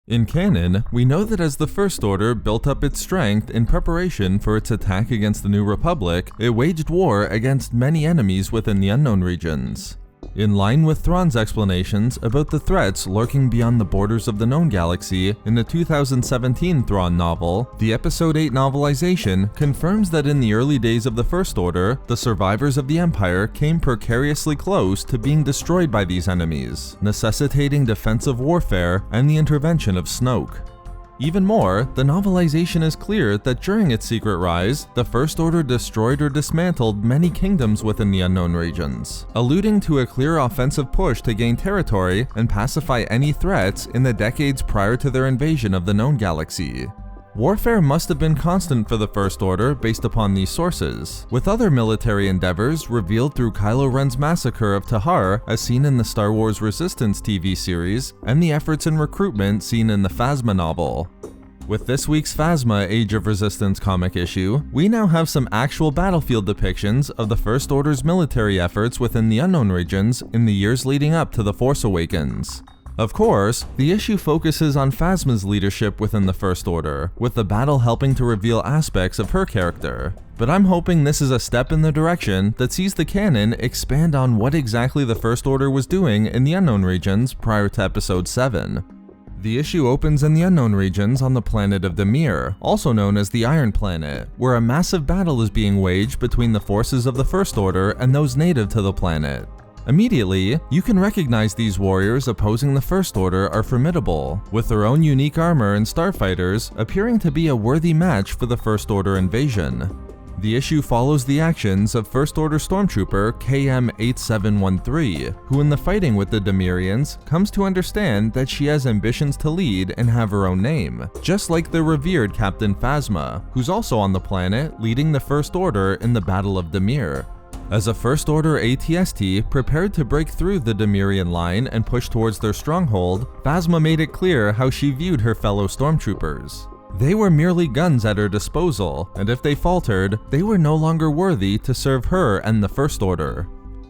In canon, we know that as the First Order built up its strength in preparation for its attack against the New Republic, it waged war against many enemies within the unknown regions. In line with Thrawn's explanations about the threats lurking beyond the borders of the known galaxy in the 2017 Thrawn novel, the Episode 8 novelization confirms that in the early days of the First Order, the survivors of the Empire came precariously close to being destroyed by these enemies, necessitating defensive warfare and the intervention of Snoke. Even more, the novelization is clear that during its secret rise, the First Order destroyed or dismantled many kingdoms within the unknown regions, alluding to a clear offensive push to gain territory and pacify any threats in the decades prior to their invasion of the known galaxy. Warfare must have been constant for the First Order based upon these sources, with other military endeavors revealed through Kylo Ren's massacre of Tahar as seen in the Star Wars Resistance TV series, and the efforts in recruitment seen in the Phasma novel. With this week's Phasma Age of Resistance comic issue, we now have some actual battlefield depictions of the First Order's military efforts within the unknown regions in the years leading up to The Force Awakens. Of course, the issue focuses on Phasma's leadership within the First Order, with the battle helping to reveal aspects of her character. But I'm hoping this is a step in the direction that sees the canon expand on what exactly the First Order was doing in the unknown regions prior to Episode 7. The issue opens in the unknown regions on the planet of Demir, also known as the Iron Planet, where a massive battle is being waged between the forces of the First Order and those native to the planet. Immediately, you can recognize these warriors opposing the First Order are formidable, with their own unique armor and starfighters appearing to be a worthy match for the First Order invasion. The issue follows the actions of First Order Stormtrooper KM-8713, who in the fighting with the Demirians comes to understand that she has ambitions to lead and have her own name, just like the revered Captain Phasma, who's also on the planet leading the First Order in the Battle of Demir. As a First Order ATST prepared to break through the Demirian line and push towards their stronghold, Phasma made it clear how she viewed her fellow stormtroopers. They were merely guns at her disposal, and if they faltered, they were no longer worthy to serve her and the First Order.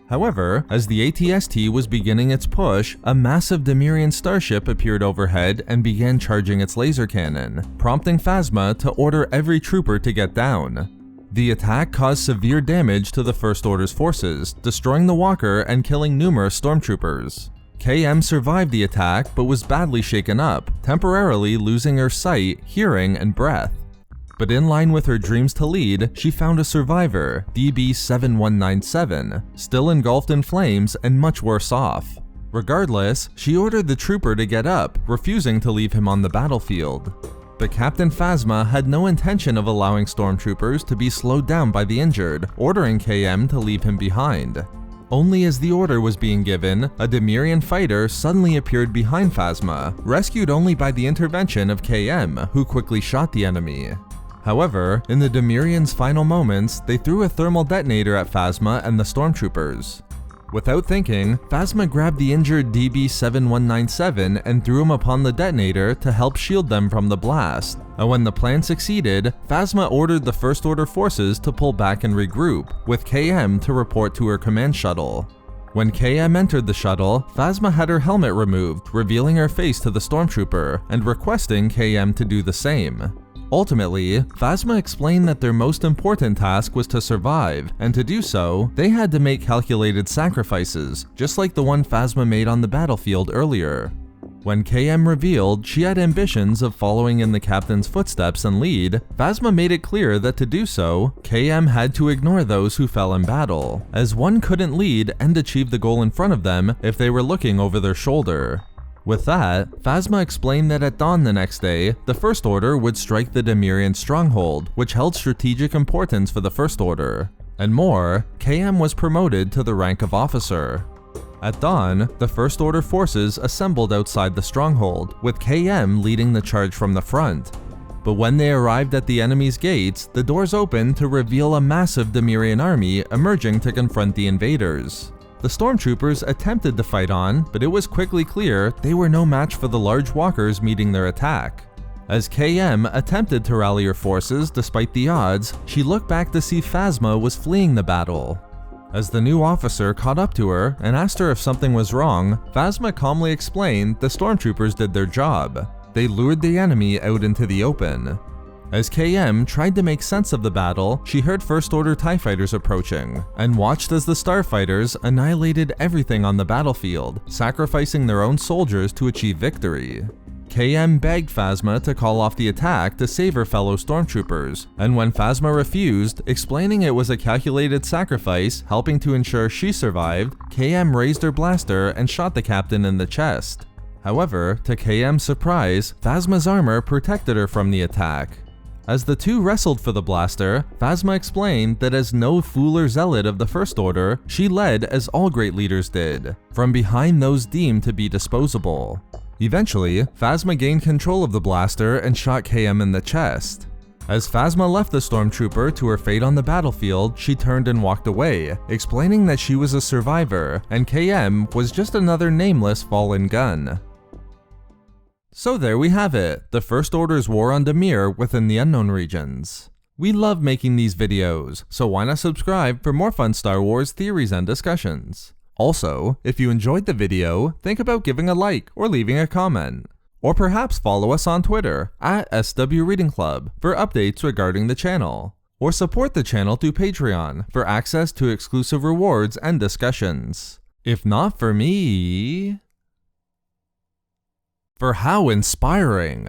However, as the ATST was beginning its push, a massive Demirian starship appeared overhead and began charging its laser cannon, prompting Phasma to order every trooper to get down. The attack caused severe damage to the First Order's forces, destroying the walker and killing numerous stormtroopers. KM survived the attack but was badly shaken up, temporarily losing her sight, hearing, and breath. But in line with her dreams to lead, she found a survivor, DB7197, still engulfed in flames and much worse off. Regardless, she ordered the trooper to get up, refusing to leave him on the battlefield. But Captain Phasma had no intention of allowing stormtroopers to be slowed down by the injured, ordering KM to leave him behind. Only as the order was being given, a Demirian fighter suddenly appeared behind Phasma, rescued only by the intervention of KM, who quickly shot the enemy. However, in the Demirians' final moments, they threw a thermal detonator at Phasma and the stormtroopers. Without thinking, Phasma grabbed the injured DB7197 and threw him upon the detonator to help shield them from the blast. And when the plan succeeded, Phasma ordered the First Order forces to pull back and regroup, with KM to report to her command shuttle. When KM entered the shuttle, Phasma had her helmet removed, revealing her face to the stormtrooper, and requesting KM to do the same. Ultimately, Phasma explained that their most important task was to survive, and to do so, they had to make calculated sacrifices, just like the one Phasma made on the battlefield earlier. When KM revealed she had ambitions of following in the captain's footsteps and lead, Phasma made it clear that to do so, KM had to ignore those who fell in battle, as one couldn't lead and achieve the goal in front of them if they were looking over their shoulder. With that, Phasma explained that at dawn the next day, the First Order would strike the Demirian stronghold, which held strategic importance for the First Order. And more, KM was promoted to the rank of officer. At dawn, the First Order forces assembled outside the stronghold, with KM leading the charge from the front. But when they arrived at the enemy's gates, the doors opened to reveal a massive Demirian army emerging to confront the invaders. The stormtroopers attempted to fight on, but it was quickly clear they were no match for the large walkers meeting their attack. As KM attempted to rally her forces despite the odds, she looked back to see Phasma was fleeing the battle. As the new officer caught up to her and asked her if something was wrong, Phasma calmly explained the stormtroopers did their job. they lured the enemy out into the open. As KM tried to make sense of the battle, she heard First Order TIE fighters approaching, and watched as the Starfighters annihilated everything on the battlefield, sacrificing their own soldiers to achieve victory. KM begged Phasma to call off the attack to save her fellow stormtroopers, and when Phasma refused, explaining it was a calculated sacrifice helping to ensure she survived, KM raised her blaster and shot the captain in the chest. However, to KM's surprise, Phasma's armor protected her from the attack. As the two wrestled for the blaster, Phasma explained that as no fool or zealot of the First Order, she led as all great leaders did, from behind those deemed to be disposable. Eventually, Phasma gained control of the blaster and shot KM in the chest. As Phasma left the stormtrooper to her fate on the battlefield, she turned and walked away, explaining that she was a survivor, and KM was just another nameless fallen gun. So there we have it, the First Order's war on Demir within the unknown regions. We love making these videos, so why not subscribe for more fun Star Wars theories and discussions. Also, if you enjoyed the video, think about giving a like or leaving a comment. Or perhaps follow us on Twitter at SW Reading Club for updates regarding the channel. Or support the channel through Patreon for access to exclusive rewards and discussions. If not for me... For how inspiring!